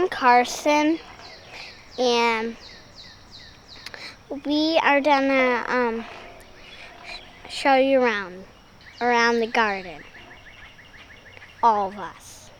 I'm Carson, and we are gonna show you around the garden. All of us.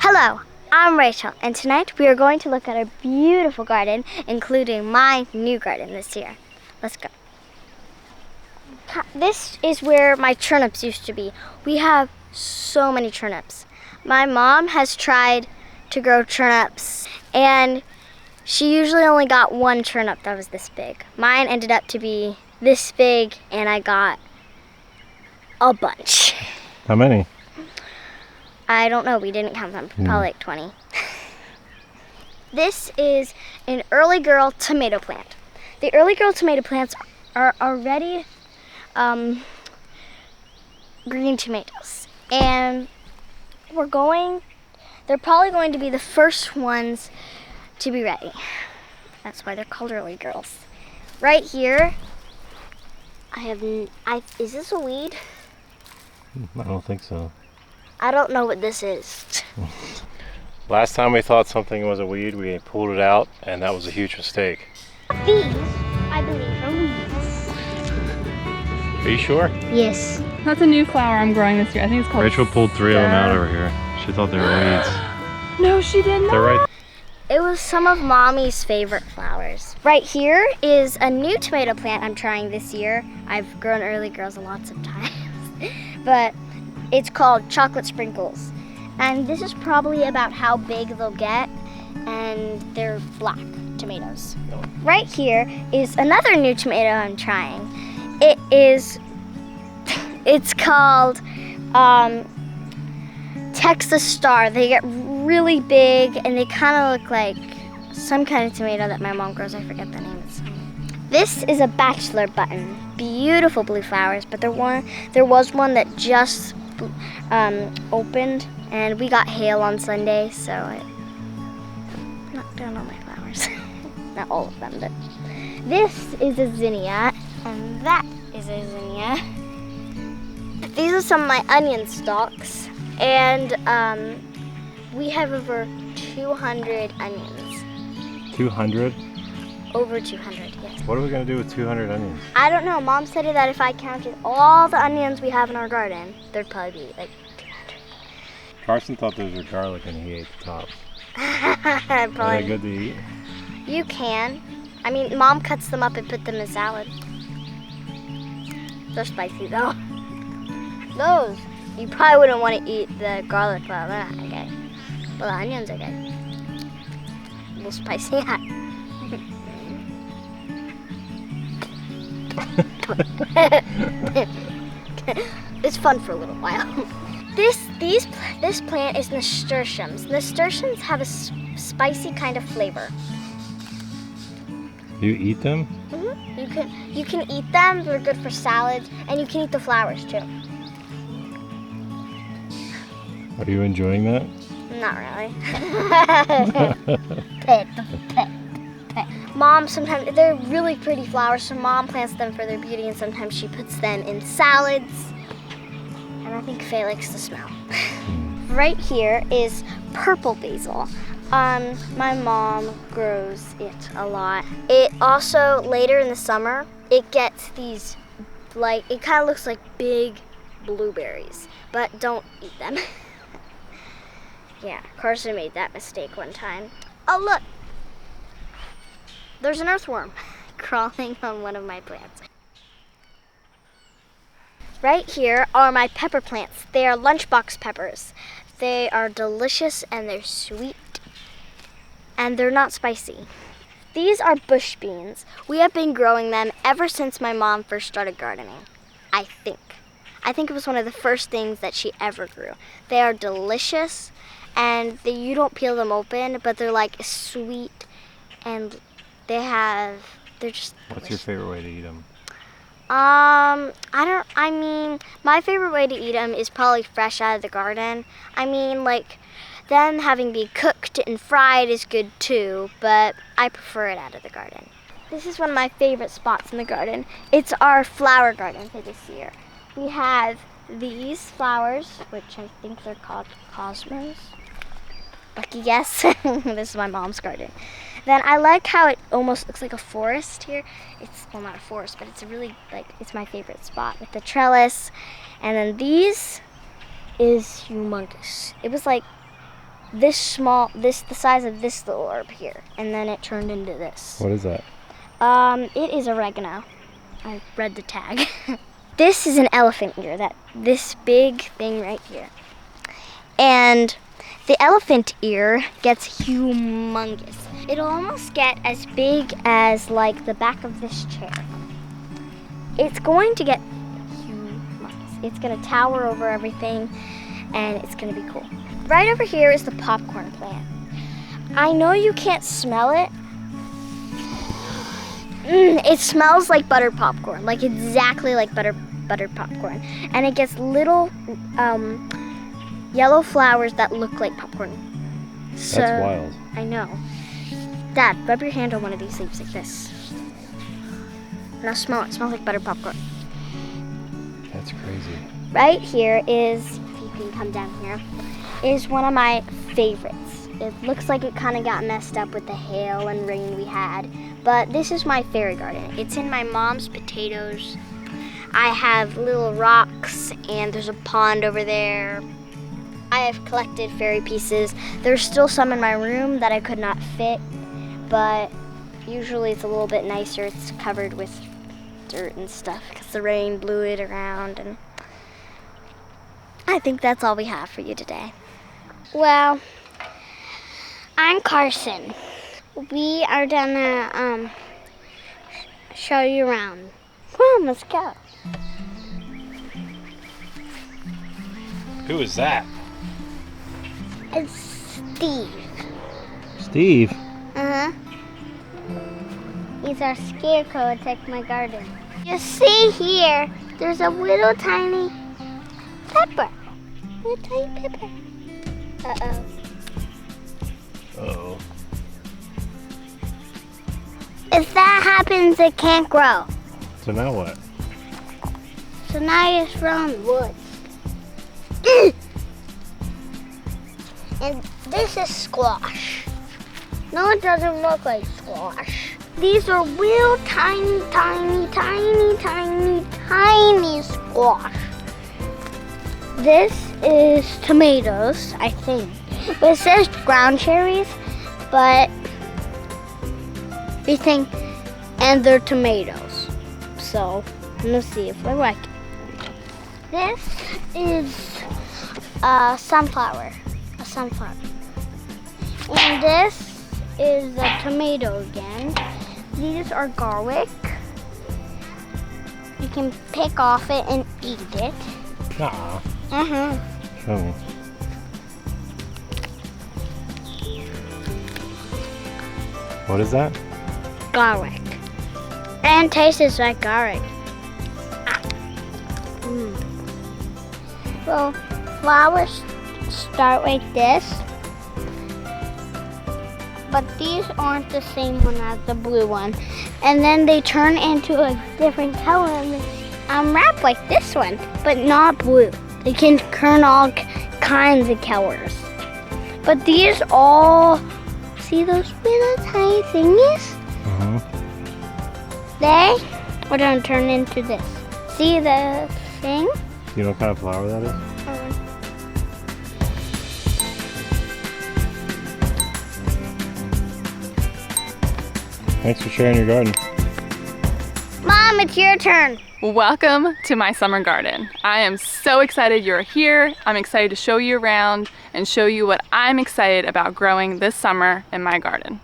Hello, I'm Rachel, and tonight we are going to look at a beautiful garden, including my new garden this year. Let's go. This is where my turnips used to be. We have so many turnips. My mom has tried to grow turnips, and she usually only got one turnip that was this big. Mine ended up to be this big, and I got a bunch. How many? I don't know, we didn't count them, probably like 20. This is an early girl tomato plant. The early girl tomato plants are already green tomatoes. And they're probably going to be the first ones to be ready. That's why they're called early girls. Right here, is this a weed? I don't think so. I don't know what this is. Last time we thought something was a weed, we pulled it out, and that was a huge mistake. These, I believe, are weeds. Are you sure? Yes. That's a new flower I'm growing this year. I think it's called Rachel pulled 3 of them out over here. She thought they were weeds. No, she did not. They're right. It was some of Mommy's favorite flowers. Right here is a new tomato plant I'm trying this year. I've grown early girls lots of times. But it's called chocolate sprinkles. And this is probably about how big they'll get, and they're black tomatoes. Right here is another new tomato I'm trying. It's called Texas Star. They get really big, and they kind of look like some kind of tomato that my mom grows. I forget the name. This is a bachelor button. Beautiful blue flowers, but there was one that just opened, and we got hail on Sunday, so it knocked down all my flowers. Not all of them, but this is a zinnia, and that is a zinnia. These are some of my onion stalks, and we have over 200 onions. 200? Over 200, yes. What are we going to do with 200 onions? I don't know. Mom said that if I counted all the onions we have in our garden, there'd probably be like 200. Carson thought those were garlic and he ate the tops. Probably. Are they good to eat? You can. I mean, Mom cuts them up and put them in salad. They're spicy though. Those, you probably wouldn't want to eat the garlic flour. They're not okay. Well, the onions are good. A little spicy. It's fun for a little while. This plant is nasturtiums. Nasturtiums have a spicy kind of flavor. You eat them? Mm-hmm. You can eat them. They're good for salads, and you can eat the flowers too. Are you enjoying that? Not really. Pet. Mom, sometimes they're really pretty flowers, so Mom plants them for their beauty, and sometimes she puts them in salads. And I think Faye likes the smell. Right here is purple basil. My mom grows it a lot. It also, later in the summer, it gets these, it kind of looks like big blueberries, but don't eat them. Yeah, Carson made that mistake one time. Oh, look. There's an earthworm crawling on one of my plants. Right here are my pepper plants. They are lunchbox peppers. They are delicious and they're sweet and they're not spicy. These are bush beans. We have been growing them ever since my mom first started gardening, I think. I think it was one of the first things that she ever grew. They are delicious, and you don't peel them open, but they're like sweet, and they're just What's your favorite way to eat them? I mean, my favorite way to eat them is probably fresh out of the garden. I mean, like, them having been cooked and fried is good too, but I prefer it out of the garden. This is one of my favorite spots in the garden. It's our flower garden for this year. We have these flowers, which I think they're called cosmos. Lucky guess. This is my mom's garden. Then I like how it almost looks like a forest here. It's, well, not a forest, but it's a really, like, it's my favorite spot with the trellis. And then these is humongous. It was like this small, the size of this little herb here. And then it turned into this. What is that? It is oregano. I read the tag. This is an elephant ear, this big thing right here. And the elephant ear gets humongous. It'll almost get as big as like the back of this chair. It's going to get humongous. It's gonna tower over everything and it's gonna be cool. Right over here is the popcorn plant. I know you can't smell it. It smells like buttered popcorn, like exactly like buttered popcorn. And it gets little yellow flowers that look like popcorn. So, That's wild. I know. Dad, rub your hand on one of these leaves like this. Now smell it. It smells like buttered popcorn. That's crazy. Right here is, if you can come down here, is one of my favorites. It looks like it kind of got messed up with the hail and rain we had, but this is my fairy garden. It's in my mom's potatoes. I have little rocks and there's a pond over there. I have collected fairy pieces. There's still some in my room that I could not fit, but usually it's a little bit nicer. It's covered with dirt and stuff because the rain blew it around, and I think that's all we have for you today. Well, I'm Carson. We are gonna show you around. Come on, let's go. Who is that? It's Steve. Steve. Uh-huh. He's our scarecrow who attacked my garden. You see here, there's a little tiny pepper. Little tiny pepper. Uh-oh. Uh-oh. If that happens, it can't grow. So now what? So now you just throw in the woods. And this is squash. No, it doesn't look like squash. These are real tiny, tiny, tiny, tiny, tiny squash. This is tomatoes, I think. But it says ground cherries, but we think, and they're tomatoes. So, let's see if I like it. This is a sunflower. And this is a tomato again. These are garlic. You can pick off it and eat it. Nah. Show me. What is that? Garlic. And tastes like garlic. Well, flowers start like this, but these aren't the same one as the blue one. And then they turn into a different color and wrap like this one, but not blue. They can turn all kinds of colors. But these all, see those little tiny thingies? They are gonna turn into this. See the thing? You know what kind of flower that is? Thanks for sharing your garden. Mom, it's your turn. Welcome to my summer garden. I am so excited you're here. I'm excited to show you around and show you what I'm excited about growing this summer in my garden.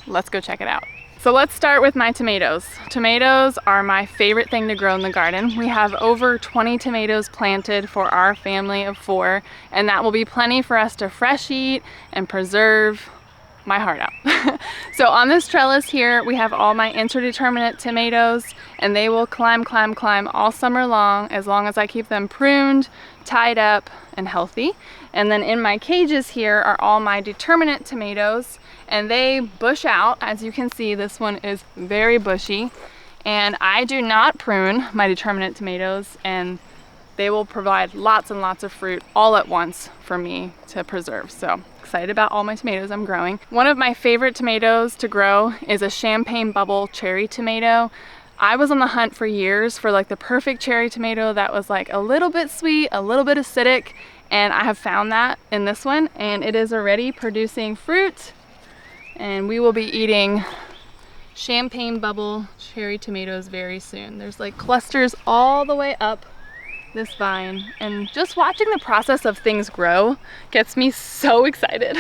Let's go check it out. So let's start with my tomatoes. Tomatoes are my favorite thing to grow in the garden. We have over 20 tomatoes planted for our family of 4, and that will be plenty for us to fresh eat and preserve my heart out. So on this trellis here, we have all my interdeterminate tomatoes, and they will climb all summer long as I keep them pruned, tied up, and healthy. And then in my cages here are all my determinate tomatoes, and they bush out. As you can see, this one is very bushy, and I do not prune my determinate tomatoes, and they will provide lots and lots of fruit all at once for me to preserve. So excited about all my tomatoes I'm growing. One of my favorite tomatoes to grow is a champagne bubble cherry tomato. I was on the hunt for years for like the perfect cherry tomato that was like a little bit sweet, a little bit acidic, and I have found that in this one, and it is already producing fruit, and we will be eating champagne bubble cherry tomatoes very soon. There's like clusters all the way up this vine, and just watching the process of things grow gets me so excited.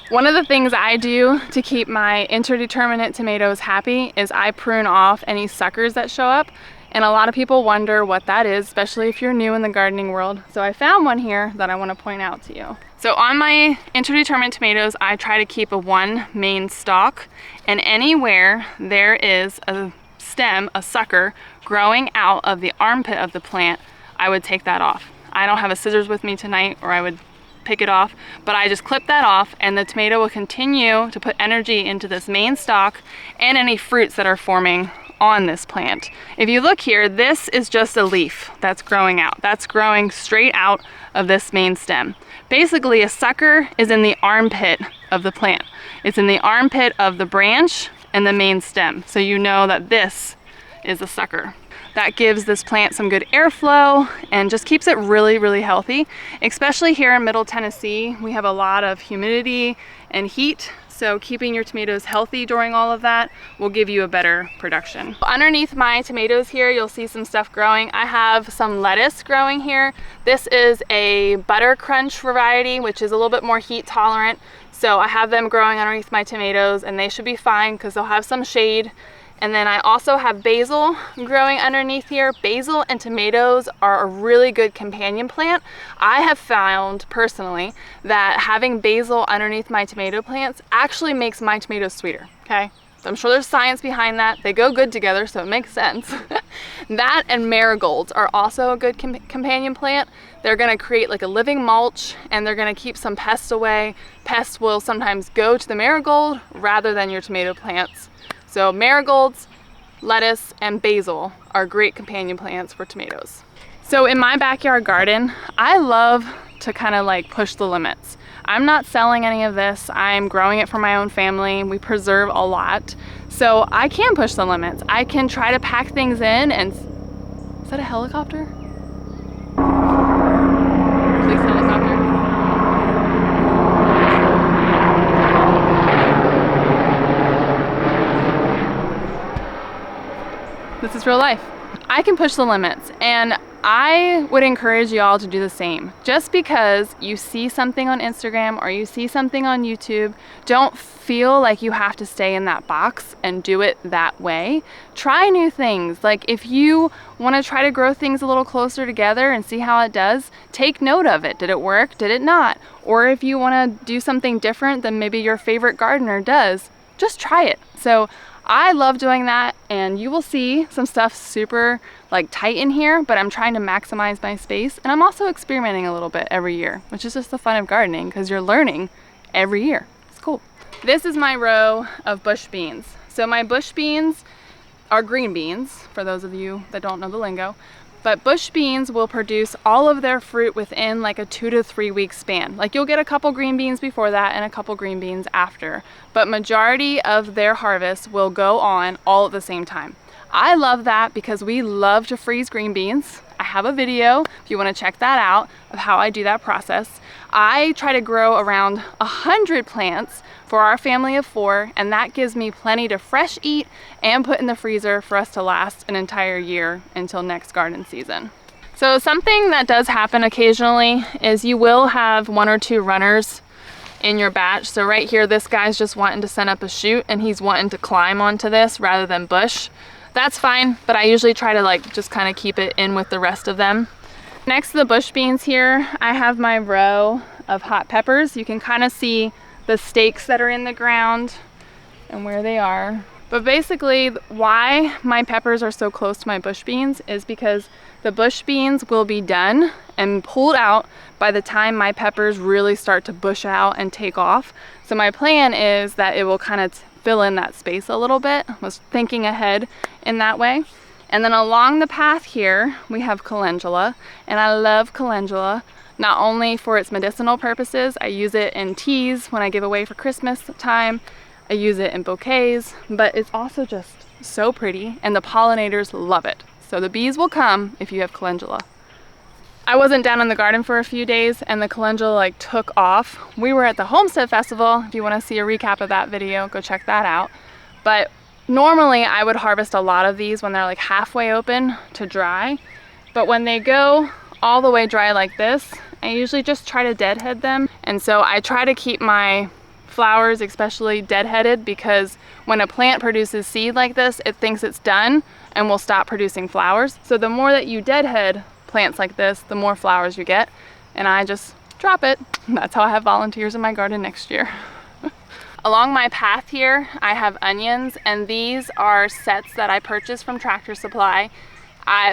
One of the things I do to keep my interdeterminate tomatoes happy is I prune off any suckers that show up, and a lot of people wonder what that is, especially if you're new in the gardening world. So I found one here that I want to point out to you. So on my interdeterminate tomatoes, I try to keep one main stalk, and anywhere there is a stem, a sucker, growing out of the armpit of the plant, I would take that off. I don't have a scissors with me tonight, or I would pick it off, but I just clip that off, and the tomato will continue to put energy into this main stalk and any fruits that are forming on this plant. If you look here, this is just a leaf that's growing out. That's growing straight out of this main stem. Basically, a sucker is in the armpit of the plant. It's in the armpit of the branch and the main stem. So you know that this is a sucker. That gives this plant some good airflow and just keeps it really, really healthy. Especially here in Middle Tennessee, we have a lot of humidity and heat. So keeping your tomatoes healthy during all of that will give you a better production. Underneath my tomatoes here, you'll see some stuff growing. I have some lettuce growing here. This is a butter crunch variety, which is a little bit more heat tolerant. So I have them growing underneath my tomatoes, and they should be fine because they'll have some shade. And then I also have basil growing underneath here. Basil and tomatoes are a really good companion plant. I have found personally that having basil underneath my tomato plants actually makes my tomatoes sweeter, okay? So I'm sure there's science behind that. They go good together, so it makes sense. That and marigolds are also a good companion plant. They're gonna create like a living mulch, and they're gonna keep some pests away. Pests will sometimes go to the marigold rather than your tomato plants. So marigolds, lettuce, and basil are great companion plants for tomatoes. So in my backyard garden, I love to kind of like push the limits. I'm not selling any of this. I'm growing it for my own family. We preserve a lot. So I can push the limits. I can try to pack things in and... Is that a helicopter? Police helicopter. This is real life. I can push the limits, and I would encourage y'all to do the same. Just because you see something on Instagram or you see something on YouTube, don't feel like you have to stay in that box and do it that way. Try new things. Like if you want to try to grow things a little closer together and see how it does, take note of it. Did it work? Did it not? Or if you want to do something different than maybe your favorite gardener does, just try it. So I love doing that, and you will see some stuff super like tight in here, but I'm trying to maximize my space, and I'm also experimenting a little bit every year, which is just the fun of gardening because you're learning every year. It's cool. This is my row of bush beans. So my bush beans are green beans, for those of you that don't know the lingo. But bush beans will produce all of their fruit within like a 2 to 3 week span. Like you'll get a couple green beans before that and a couple green beans after. But majority of their harvest will go on all at the same time. I love that because we love to freeze green beans. I have a video if you want to check that out of how I do that process. I try to grow around 100 plants for our family of 4, and that gives me plenty to fresh eat and put in the freezer for us to last an entire year until next garden season. So something that does happen occasionally is you will have 1 or 2 runners in your batch. So right here, this guy's just wanting to send up a shoot and he's wanting to climb onto this rather than bush. That's fine, but I usually try to like just kind of keep it in with the rest of them. Next to the bush beans here, I have my row of hot peppers. You can kind of see the stakes that are in the ground and where they are. But basically, why my peppers are so close to my bush beans is because the bush beans will be done and pulled out by the time my peppers really start to bush out and take off. So my plan is that it will kind of fill in that space a little bit. I was thinking ahead in that way. And then along the path here, we have calendula, and I love calendula. Not only for its medicinal purposes, I use it in teas when I give away for Christmas time. I use it in bouquets, but it's also just so pretty, and the pollinators love it. So the bees will come if you have calendula. I wasn't down in the garden for a few days, and the calendula like took off. We were at the Homestead Festival. If you want to see a recap of that video, go check that out. But normally I would harvest a lot of these when they're like halfway open to dry. But when they go all the way dry like this, I usually just try to deadhead them. And so I try to keep my flowers especially deadheaded, because when a plant produces seed like this, it thinks it's done and will stop producing flowers. So the more that you deadhead plants like this, the more flowers you get. And I just drop it. That's how I have volunteers in my garden next year. Along my path here, I have onions, and these are sets that I purchased from Tractor Supply.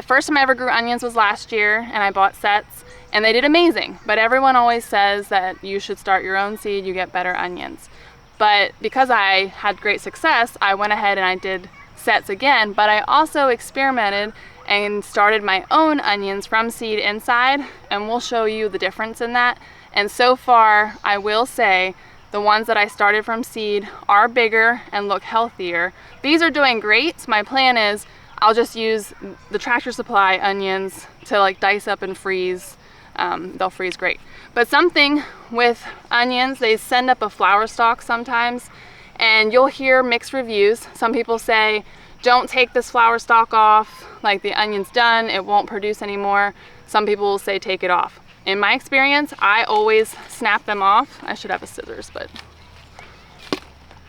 First time I ever grew onions was last year, and I bought sets, and they did amazing. But everyone always says that you should start your own seed, you get better onions. But because I had great success, I went ahead and I did sets again, but I also experimented and started my own onions from seed inside, and we'll show you the difference in that. And so far, I will say, the ones that I started from seed are bigger and look healthier. These are doing great, so my plan is I'll just use the Tractor Supply onions to like dice up and freeze. They'll freeze great. But something with onions, they send up a flower stalk sometimes, and you'll hear mixed reviews. Some people say, don't take this flower stalk off, like the onion's done, it won't produce anymore. Some people will say take it off. In my experience, I always snap them off. I should have a scissors, but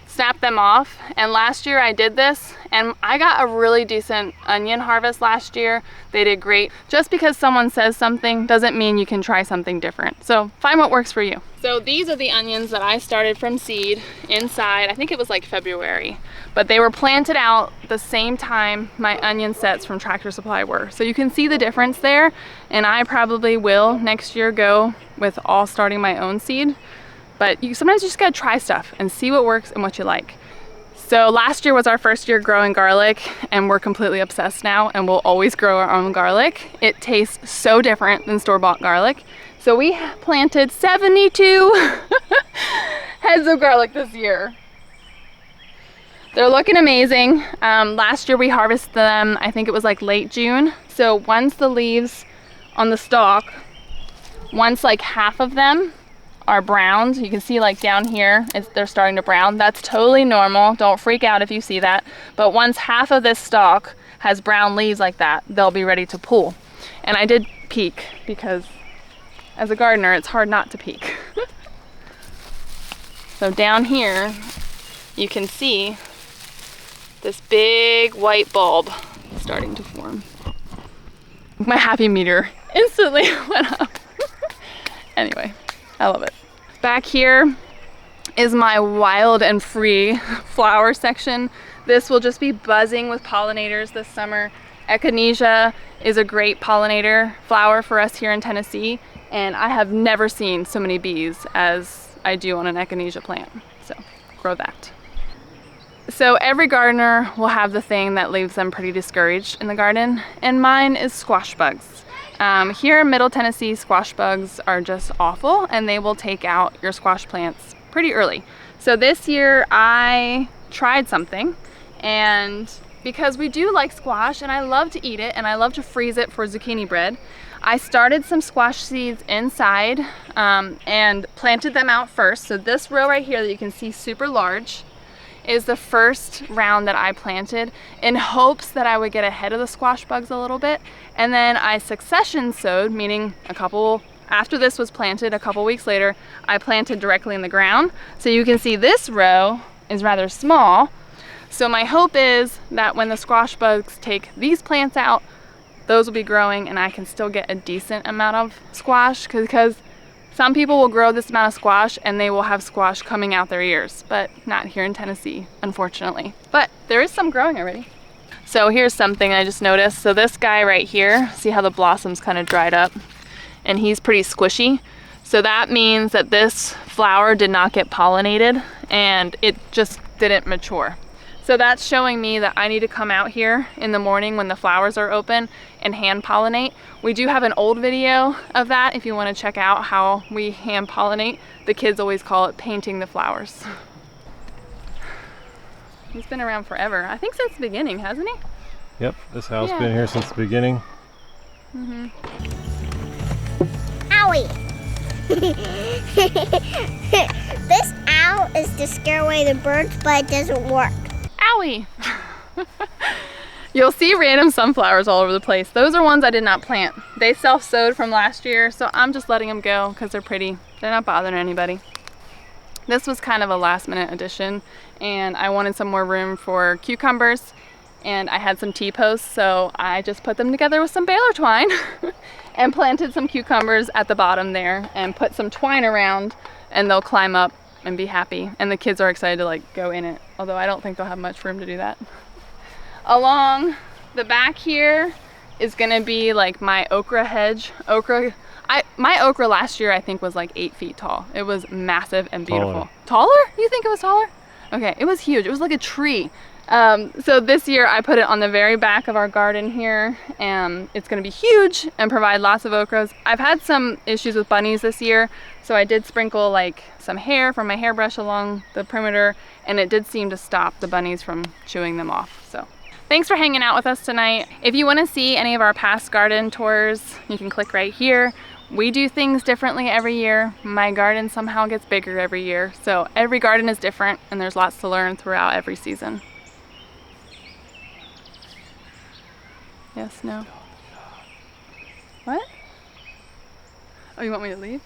snap them off. And last year I did this, and I got a really decent onion harvest last year. They did great. Just because someone says something doesn't mean you can try something different. So find what works for you. So these are the onions that I started from seed inside. I think it was like February, but they were planted out the same time my onion sets from Tractor Supply were. So you can see the difference there, and I probably will next year go with all starting my own seed. But sometimes you just gotta try stuff and see what works and what you like. So last year was our first year growing garlic, and we're completely obsessed now, and we'll always grow our own garlic. It tastes so different than store-bought garlic. So we planted 72 heads of garlic this year. They're looking amazing. Last year we harvested them, I think it was like late June. So once the leaves on the stalk, once like half of them are browned, you can see like down here, they're starting to brown. That's totally normal. Don't freak out if you see that. But once half of this stalk has brown leaves like that, they'll be ready to pull. And I did peek, because as a gardener, it's hard not to peek. So down here, you can see this big white bulb starting to form. My happy meter instantly went up. Anyway, I love it. Back here is my wild and free flower section. This will just be buzzing with pollinators this summer. Echinacea is a great pollinator flower for us here in Tennessee, and I have never seen so many bees as I do on an echinacea plant. So grow that. So every gardener will have the thing that leaves them pretty discouraged in the garden, and mine is squash bugs. Here in Middle Tennessee, squash bugs are just awful, and they will take out your squash plants pretty early. So this year I tried something, and because we do like squash and I love to eat it and I love to freeze it for zucchini bread, I started some squash seeds inside and planted them out first. So this row right here that you can see super large is the first round that I planted in hopes that I would get ahead of the squash bugs a little bit. And then I succession sowed, meaning after this was planted, a couple weeks later, I planted directly in the ground. So you can see this row is rather small. So my hope is that when the squash bugs take these plants out, those will be growing and I can still get a decent amount of squash, because Some people will grow this amount of squash and they will have squash coming out their ears, but not here in Tennessee, unfortunately. But there is some growing already. So here's something I just noticed. So this guy right here, see how the blossoms kind of dried up? And he's pretty squishy. So that means that this flower did not get pollinated and it just didn't mature. So that's showing me that I need to come out here in the morning when the flowers are open and hand pollinate. We do have an old video of that if you want to check out how we hand pollinate. The kids always call it painting the flowers. He's been around forever. I think since the beginning, hasn't he? Yep, this house Yeah. been here since the beginning. Owie! This owl is to scare away the birds, but it doesn't work. Owie! You'll see random sunflowers all over the place. Those are ones I did not plant. They self-sowed from last year, so I'm just letting them go because they're pretty. They're not bothering anybody. This was kind of a last-minute addition, and I wanted some more room for cucumbers, and I had some T-posts, so I just put them together with some baler twine and planted some cucumbers at the bottom there and put some twine around, and they'll climb up and be happy. And the kids are excited to like go in it, although I don't think they'll have much room to do that. Along the back here is gonna be like my okra hedge. My okra last year I think was like 8 feet tall. It was massive and beautiful. Taller? You think it was taller? Okay, it was huge. It was like a tree. So this year I put it on the very back of our garden here, and it's gonna be huge and provide lots of okras. I've had some issues with bunnies this year, so I did sprinkle like some hair from my hairbrush along the perimeter, and it did seem to stop the bunnies from chewing them off. So thanks for hanging out with us tonight. If you wanna see any of our past garden tours, you can click right here. We do things differently every year. My garden somehow gets bigger every year, so every garden is different, and there's lots to learn throughout every season. Yes, no? What? Oh, you want me to leave?